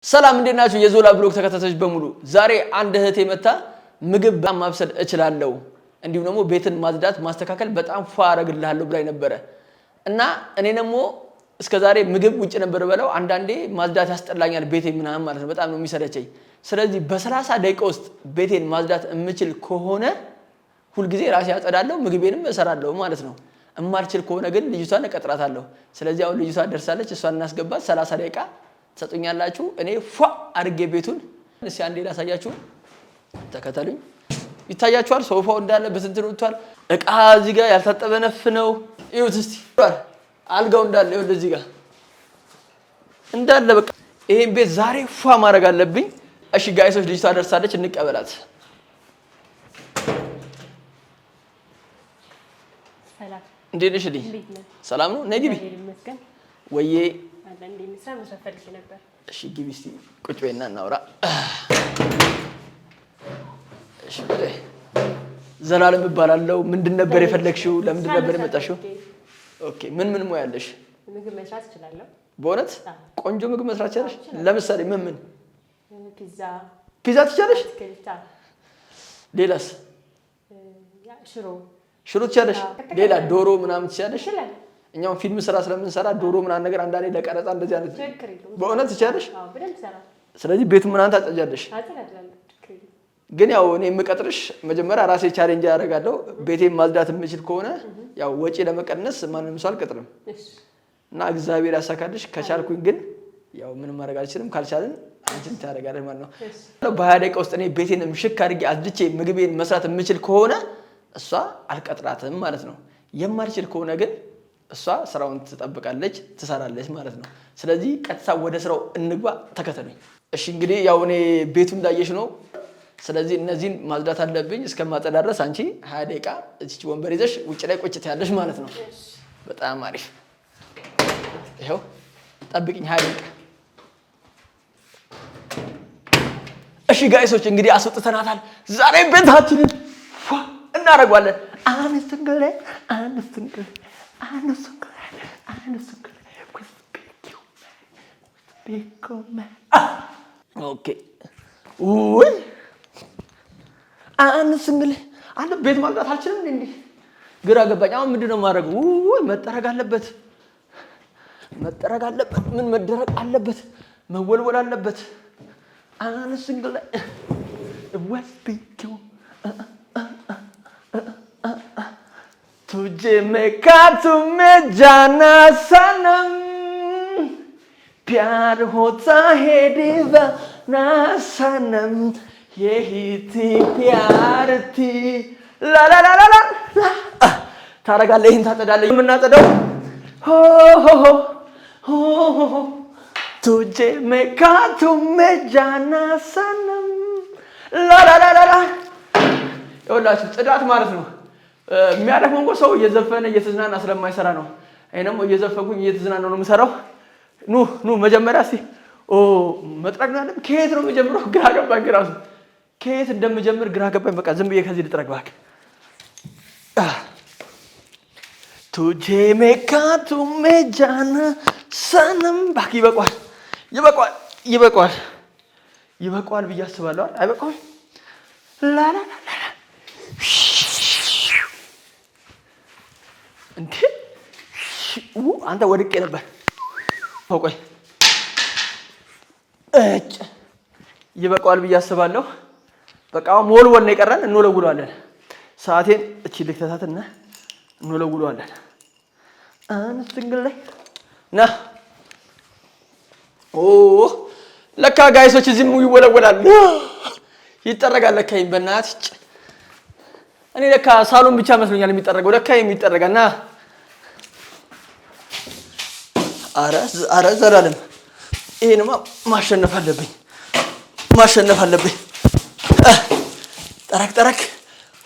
ሰላም እንዴት ናችሁ የዞላ ብሎግ ተከታታዮች በሙሉ ዛሬ አንድ እህቴ መታ ምግብ ማብሰል እችላለሁ እንዲሁም ደግሞ ቤትን ማጽዳት ማስተካከል በጣም ፏ አረግልሃለሁ ብላኝ ነበር እና እኔ ደግሞ እስከዛሬ ምግብ ውጭ ነበር በለው አንዳንዴ ማጽዳት ያስጠላኛል ቤቴ ምናምን ማለት ነው በጣም ነው የሚሰለቸኝ ስለዚህ በ30 ደቂቃ ውስጥ ቤቴን ማጽዳት እምችል ከሆነ ሁሉ ጊዜ ራሴ አጸዳለሁ ምግቤንም እሰራለሁ ማለት ነው እማልችል ከሆነ ግን ልጅቷን እቀጥራታለሁ ስለዚህ አሁን ልጅቷ ደርሳለች እሷን እናስገባት 30 ደቂቃ ተሰጡኛላችሁ እኔ ፏ አድርጌ ቤቱን እስኪ አንዴ ላሳያችሁ ተከተሉኝ ይታያችኋል ሶፋው እንዳለ በስንት ወጥቷል እቃ እዚህ ጋር ያልታጠበ ነፍ ነው እዩት እስቲ አልጋው እንዳለ ይኸው እዚህ ጋር እንዳለ በቃ ይሄን ቤት ዛሬ ፏ ማድረግ አለብኝ እሺ ጋይሶች ልጅቷ ደርሳለች እንቀበላት ሰላም እንዴት ነሽ ልጅ ሰላም ነው ነይ ግቢ ወዬ አንዴ ምሳም ሰፈልክ ነበር እሺ ግቢ እስቲ ቁጭ በይና እናውራ እሺ በይ ዘላለም እባላለሁ ምንድን ነበር የፈለግሽው ለምንድን ነበር የመጣሽው ኦኬ ምን ሙያ ያለሽ ምግብ መስራት እችላለሁ በእውነት ቆንጆ ምግብ መስራት ይችላልሽ ለምሳሌ ምን ፒዛ ትችላለሽ ሌላስ ሽሮ ትችላለሽ ሌላ ዶሮ ምናምን ትችላለሽ እኛው ፊልም ስራ ስለምንሰራ ዶሮ ምናምን ነገር አንዳንዴ ለቀረጻ እንደዚህ አይነት በእውነት ትችላለሽ አዎ በደንብ ሰራ ስለዚህ ቤቱን ምናምን ታጸጃለሽ አጸዳለሁ ግን ያው እኔ የምቀጥርሽ መጀመሪያ ራሴ ቻሌንጅ ያደርጋለሁ ቤቴን ማጽዳት የምችል ከሆነ ያው ወጪ ለመቀነስ ማንንም ሰው አልቀጥርም እና እግዚአብሔር ያሳካልሽ ከቻልኩኝ ግን ያው ምንም ማድረግ አልችልም ካልቻልን አንቺን ታደርጋለሽ ማለት ነው በ20 ደቂቃ ውስጥ እኔ ቤቴን ምሽክ አድርጌ አጽድቼ ምግቤን መስራት የምችል ከሆነ እሷ አልቀጥራትም ማለት ነው የማልችል ከሆነ ግን እሷ ስራውን ትጠብቃለች ትሰራለች ማለት ነው ስለዚህ ቀጥታ ወደ ስራው እንግባ ተከተሉኝ እሺ እንግዲህ ያው እኔ ቤቱ እንዳየሽ ነው ስለዚህ እነዚህን ማጽዳት አለብኝ እስከማጸዳ ድረስ አንቺ 20 ደቂቃ እቺ ወንበር ይዘሽ ውጭ ላይ ቁጭ ትያለሽ ማለት ነው በጣም አሪፍ ይሄው ጠብቂኝ 20 ደቂቃ እሺ ጋይሶች እንግዲህ አስወጥተናታል ዛሬ ቤታችንን እናደርጋለን አንስተንገለ ኦኬ ውይ አንስንግል አንተ ቤት ማጽዳት አልችልም እንዴ ግራ ገባኝ አሁን ምንድነው ማድረገው ውይ መጠረግ አለበት ምን መደረግ አለበት መወልወል አለበት አንስንግል ወስፒኪው तुझे मैं काटूं मैं जाना सनम प्यार होता है दीवाना सनम यही थी प्यार थी ला ला ला ला ला ታረጋለህ ይሄን ታጸዳለህ የምናጸዳው ሆ ሆ ሆ ሆ तुझे मैं काटूं मैं जाना सनम ላ ላ ላ ላ ይኸውላችሁ ጽዳት ማለት ነው የሚያደርገው እንኳን ሰው እየዘፈነ እየተዝናና ስለማይሰራ ነው አይነም እየዘፈንኩኝ እየተዝናና ነው የምሰራው ኑ መጀመሪያ እስቲ መጥረግ ነው ከየት ነው የምጀምረው ግራ ገባኝ ግራሱ ከየት እንደምጀምር ግራ ገባኝ በቃ ዝም ብዬ ከዚህ ልጥረግ ባክ तुझे मैं काटूं मैं जाना सनम ባክ ይበቃዋል ብዬ አስባለሁ አይበቃውም ላ ላ ላ እንዴ አንተ ወድቄ ነበር ቆይ ይበቃዋል ብዬ አስባለሁ በቃ ሞልወል ነው የቀረን እንወለውለዋለን ሰዓቴን እቺ ልክተታትና እንወለውለዋለን አንስንግል ላይ ና ለካ ጋይሶች እዚህም ይወለወላል ይጠረጋል ለካኝ በእናትህ እኔ ለካ ሳሎን ብቻ መስሎኛል የሚጠረገው ለካ የሚጠረጋና አረ ዘላለም ይሄንማ ማሸነፍ አለብኝ ጠረክ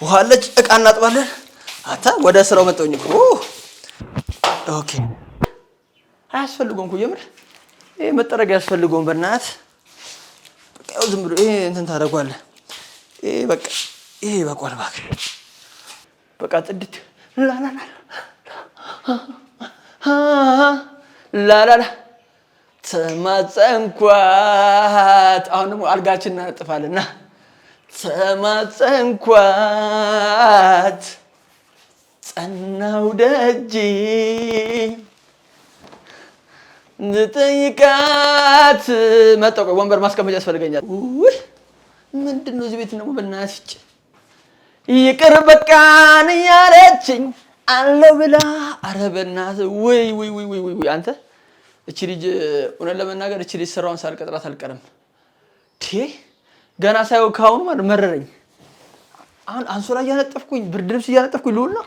ውሃለች እቃ እናጥባለን አታ ወደ ስራው መጣውኝ ኦኬ አያስፈልገውም እኮ የምር ይሄ መጠረግ ያስፈልገውም በእናትህ በቃ ዝም ብሎ ይሄ እንትን ታደርጓለህ ይሄ በቃ ይሄ በቃል ባክ በቃ ጥድት ላላላ ላላላ ተማጸንኳት። አሁን ደግሞ አልጋችን እናነጥፋለንና ተማጸንኳት ጸናው ደጅ ልጠይቃት መጣሁ። ቆይ ወንበር ማስቀመጫ ያስፈልገኛል። ውይ ምንድን ነው እዚህ ቤት ደግሞ በእናትሽ ይቅር በቃን እያለችኝ አለው ብላ ኧረ በእናትህ ወይ አንተ እቺ ልጅ እውነት ለመናገር እቺ ልጅ ስራውን ሳልቀጥራት አልቀርም። ገና ሳይው ካሁኑ ማለት መረረኝ። አሁን አንሶላ እያነጠፍኩኝ ብርድ ልብስ እያነጠፍኩኝ ልውል ነው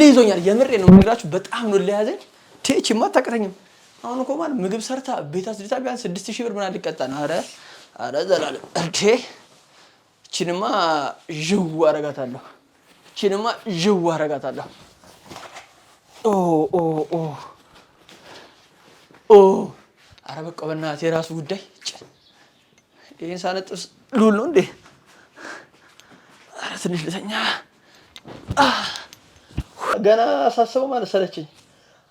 ይዞኛል። የምሬ ነው የምነግራችሁ። በጣም ነው ለያዘኝ። እቺማ አታቅተኝም። አሁን እኮ ማለት ምግብ ሰርታ ቤት አስድታ ቢያንስ 6000 ብር ምናምን ሊቀጣ ነው። ኧረ ዘላለም እቺንማ ዥው አረጋታለሁ። ኧረ በቃ በእናትህ የራሱ ጉዳይ። ይሄን ሳነጥስ ልውል ነው እንዴ? ኧረ ትንሽ ልተኛ። ገና ሳስበው ማለት ሰለችኝ።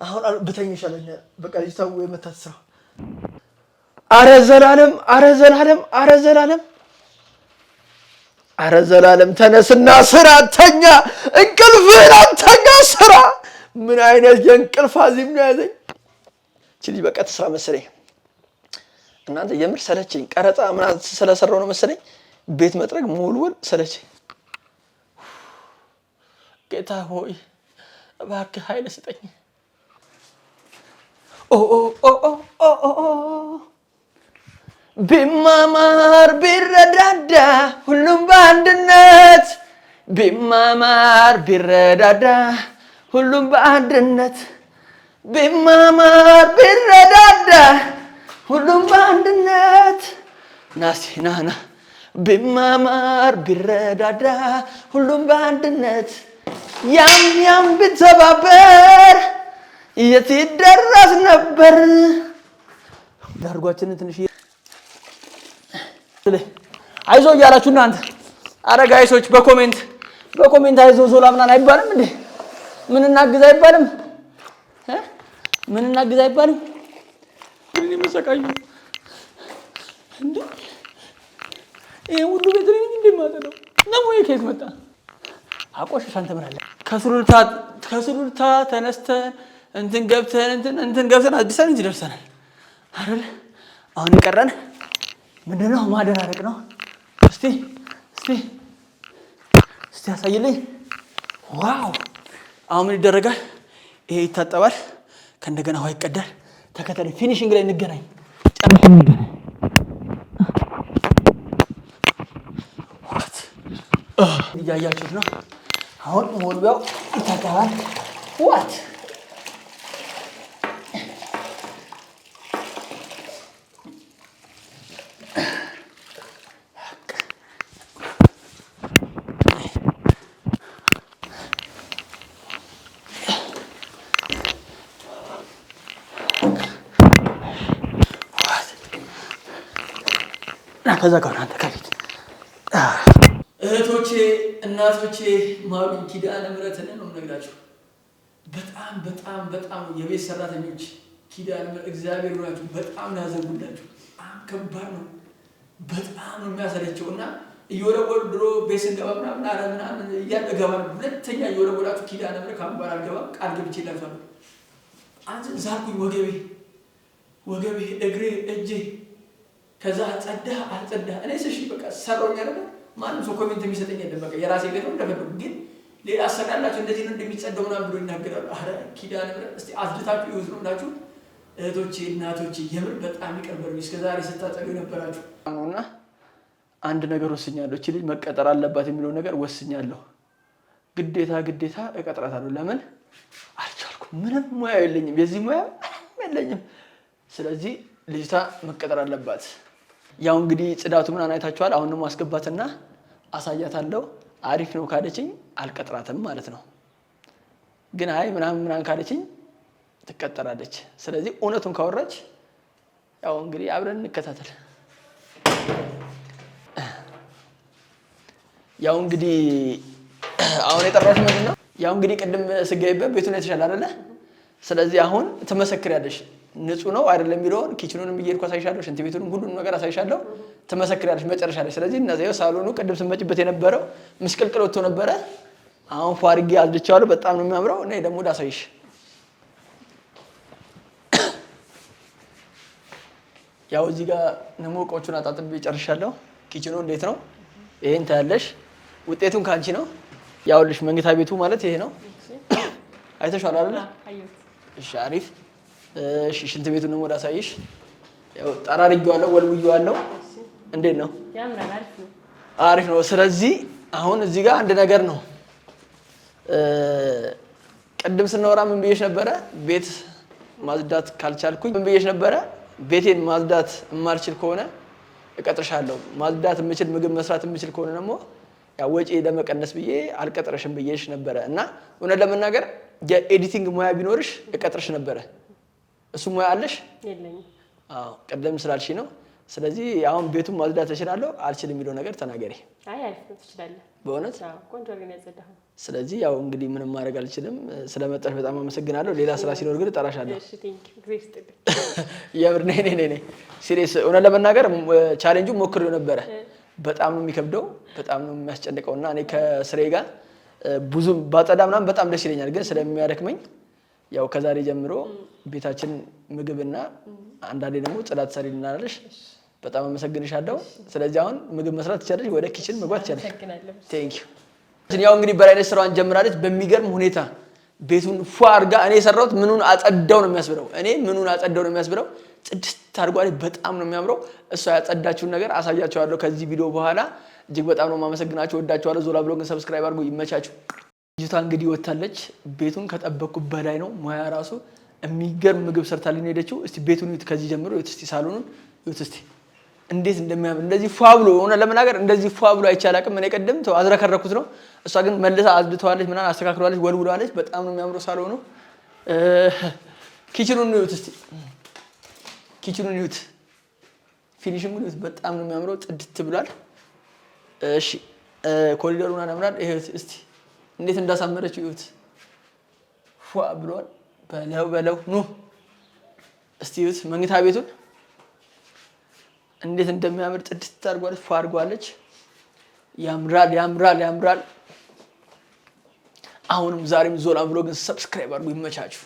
አሁን ብተኝ ይሻለኛል። በቃ ልጅታው የመታሰረው ኧረ ዘላለም ተነስና ስራ ተኛ። እንቅልፍህን አትተኛ፣ ስራ። ምን አይነት የእንቅልፍ አዚም ነው ያዘኝ። እቺ ልጅ በቃ ትስራ መሰለኝ። እናንተ የምር ሰለችኝ። ቀረጻ ምናምን ስለሰራው ነው መሰለኝ ቤት መጥረግ መወልወል ሰለችኝ። ጌታ ሆይ እባክህ ኃይል ስጠኝ። ቢማማር ቢረዳዳ ሁሉም በአንድነት ቢማማር ቢረዳዳ ሁሉም በአንድነት ቢማማር ቢረዳዳ ሁሉም በአንድነት ናሲ ናና ቢማማር ቢረዳዳ ሁሉም በአንድነት ያም ቢተባበር የት ይደረስ ነበር። ዳርጓችንን ትንሽ አይዞ እያላችሁ እናንተ አረጋይሶች በኮሜንት አይዞ ዞላ ምናምን አይባልም እንዴ? ምን እናግዝ አይባልም? ምን የሚሰቃዩ እንዴ? ይሄ ሁሉ ቤት ነኝ እንዴ ማጠለው ነው? ከየት መጣ? አቆሽሽ አንተ ምን አለ? ከሱሉልታ ተነስተን እንትን ገብተን አዲስ አበባ ደርሰናል አይደል? አሁን የቀረን ምንድነው? ማደራረቅ ነው። እስቲ ያሳይልኝ። ዋው! አሁን ምን ይደረጋል? ይሄ ይታጠባል፣ ከእንደገና ውሃ ይቀዳል። ተከተለ። ፊኒሽንግ ላይ እንገናኝ። እያያችሁት ነው። አሁን ሞልቢያው ይታጠባል። ዋት ከዛ ጋር አንተ ከፊት እህቶቼ እናቶቼ ማሩኝ። ኪዳነ ምሕረትን ነው የምነግራችሁ። በጣም የቤት ሰራተኞች ኪዳነ ምሕረት እግዚአብሔር ይሁናችሁ። በጣም ነው ያዘንጉላችሁ። በጣም ከባድ ነው። በጣም ነው የሚያሰለቸው እና እየወረወሩ ድሮ ቤት ስንገባ ምናምን እያለ ገባ ነው። ሁለተኛ እየወረወራችሁ ኪዳነ ምሕረት ካምባር አልገባም ቃል ገብቼላችኋለሁ። አንተ ዛርኩኝ ወገቤ እግሬ እጄ ከዛ አልጸዳህ እኔ እሺ በቃ ሰራውኛ አይደል? ማንም ሰው ኮሜንት የሚሰጠኝ አይደለም። በቃ የራሴ ቤት ነው እንደፈለኩ። ግን ሌላ አሰራላችሁ እንደዚህ ነው እንደሚጸዳው ምናምን ብሎ ይናገራሉ። አረ ኪዳነ ምሕረት እስቲ አዝድታችሁ ይወዝ ነው ብላችሁ እህቶቼ እናቶቼ የምር በጣም ይቀርበሩ። እስከዛሬ ስታጠሉ የነበራችሁ ነውና አንድ ነገር ወስኛለሁ። እቺ ልጅ መቀጠር አለባት የሚለው ነገር ወስኛለሁ። ግዴታ እቀጥራታለሁ። ለምን አልቻልኩም? ምንም ሙያ የለኝም፣ የዚህ ሙያ የለኝም። ስለዚህ ልጅቷ መቀጠር አለባት። ያው እንግዲህ ጽዳቱ ምን አይታችኋል። አሁን ደግሞ አስገባትና አሳያታለሁ። አሪፍ ነው ካለችኝ አልቀጥራትም ማለት ነው። ግን አይ ምናምን ካለችኝ ትቀጠራለች። ስለዚህ እውነቱን ካወራች ያው እንግዲህ አብረን እንከታተል። ያው እንግዲህ አሁን የጠራሁት ምንድነው? ያው እንግዲህ ቅድም ስገይበት ቤቱን የተሻለ አይደለ? ስለዚህ አሁን ትመሰክሪያለሽ ንጹህ ነው አይደለም የሚለውን ኪችኑንም እየሄድኩ አሳይሻለሁ፣ ሽንት ቤቱንም ሁሉንም ነገር አሳይሻለሁ፣ ትመሰክሪያለሽ መጨረሻ ላይ። ስለዚህ እነዚያው ሳሎኑ ቅድም ስመጭበት የነበረው ምስቅልቅል ወጥቶ ነበረ። አሁን ፏርጌ አጽድቼዋለሁ። በጣም ነው የሚያምረው። እና ደግሞ ዳሳይሽ ያው እዚህ ጋር ደግሞ እቃዎቹን አጣጥቤ ጨርሻለሁ። ኪችኑ እንዴት ነው? ይሄን ታያለሽ። ውጤቱን ካንቺ ነው። ያውልሽ መኝታ ቤቱ ማለት ይሄ ነው። አይተሽዋል አይደል? እሺ አሪፍ። እሺ ሽንት ቤቱን ደግሞ ዳሳይሽ። ያው ጠራርጌዋለሁ፣ ወልውዬዋለሁ። እንዴት ነው? ያምራል። አሪፍ ነው። አሪፍ ነው። ስለዚህ አሁን እዚህ ጋር አንድ ነገር ነው። ቅድም ስናወራ ምን ብዬሽ ነበረ? ቤት ማጽዳት ካልቻልኩኝ ምን ብዬሽ ነበረ? ቤቴን ማጽዳት የማልችል ከሆነ እቀጥርሻለሁ። ማጽዳት የምችል ምግብ መስራት የምችል ከሆነ ደግሞ ያው ወጪ ለመቀነስ ብዬ አልቀጥረሽም ብዬሽ ነበረ። እና እውነት ለመናገር የኤዲቲንግ ሙያ ቢኖርሽ እቀጥርሽ ነበረ። እሱ ሙያ አለሽ? የለኝም። አዎ ቅድም ስላልሽ ነው። ስለዚህ አሁን ቤቱን ማጽዳት እችላለሁ አልችልም የሚለው ነገር ተናገሪ። አይ አሪፍ ነው፣ ትችላለህ በእውነት። አዎ ቆንጆ ግን ያጸዳኸው። ስለዚህ ያው እንግዲህ ምንም ማድረግ አልችልም። ስለመጣሽ በጣም አመሰግናለሁ። ሌላ ስራ ሲኖር ግን እጠራሻለሁ። እሺ ቴንክ ዩ ግሬስ ጥብ የምር ነይ ሲሪየስ። እውነት ለመናገር ቻሌንጁ ሞክሬው ነበረ። በጣም ነው የሚከብደው፣ በጣም ነው የሚያስጨንቀውና እኔ ከስሬ ጋር ብዙ ባጸዳ ምናምን በጣም ደስ ይለኛል፣ ግን ስለሚያደክመኝ ያው ከዛሬ ጀምሮ ቤታችን ምግብና አንዳንዴ ደግሞ ጽዳት ሰሪልናለሽ። በጣም አመሰግንሻለሁ። ስለዚህ አሁን ምግብ መስራት ትችላለሽ፣ ወደ ኪችን መግባት ትችላለሽ። ቴንክ ዩ። ያው እንግዲህ በላይነሽ ስራዋን ጀምራለች በሚገርም ሁኔታ ቤቱን ፏ አድርጋ። እኔ የሰራሁት ምኑን አጸዳው ነው የሚያስብለው። ጽድት አድርጓል። በጣም ነው የሚያምረው። እሷ ያጸዳችውን ነገር አሳያቸዋለሁ ከዚህ ቪዲዮ በኋላ። እጅግ በጣም ነው የማመሰግናችሁ። ወዳችኋለሁ። ዞላ ብሎግን ሰብስክራይብ አድርጉ። ይመቻችሁ። ልጅቷ እንግዲህ ወታለች። ቤቱን ከጠበቅኩ በላይ ነው። ሙያ ራሱ የሚገርም ምግብ ሰርታልኝ ሄደችው። እስቲ ቤቱን ይዩት፣ ከዚህ ጀምሮ ይዩት። እስቲ ሳሎኑን ይዩት እስቲ እንዴት እንደሚያምር። እንደዚህ ፏ ብሎ ሆነ ለመናገር እንደዚህ ፏ ብሎ አይቻላቅም። እኔ ቀደም አዝረከረኩት ነው። እሷ ግን መልሳ አጽድተዋለች፣ ምናምን አስተካክለዋለች፣ ወልውለዋለች። በጣም ነው የሚያምረው ሳሎኑ። ኪችኑን ይዩት እስቲ፣ ኪችኑን ይዩት፣ ፊኒሽንጉን ይዩት። በጣም ነው የሚያምረው፣ ጽድት ብሏል። እሺ ኮሪደሩን አናምራል። ይሄ እስቲ እንዴት እንዳሳመረችው ይዩት። ፏ ብሏል። በለው ኑ እስቲ ይዩት መኝታ ቤቱን እንዴት እንደሚያምር ጽድት አድርጓለች፣ ፏ አድርጓለች። ያምራል። አሁንም ዛሬም ዞላ ብሎግን ሰብስክራይብ አድርጉ። ይመቻችሁ።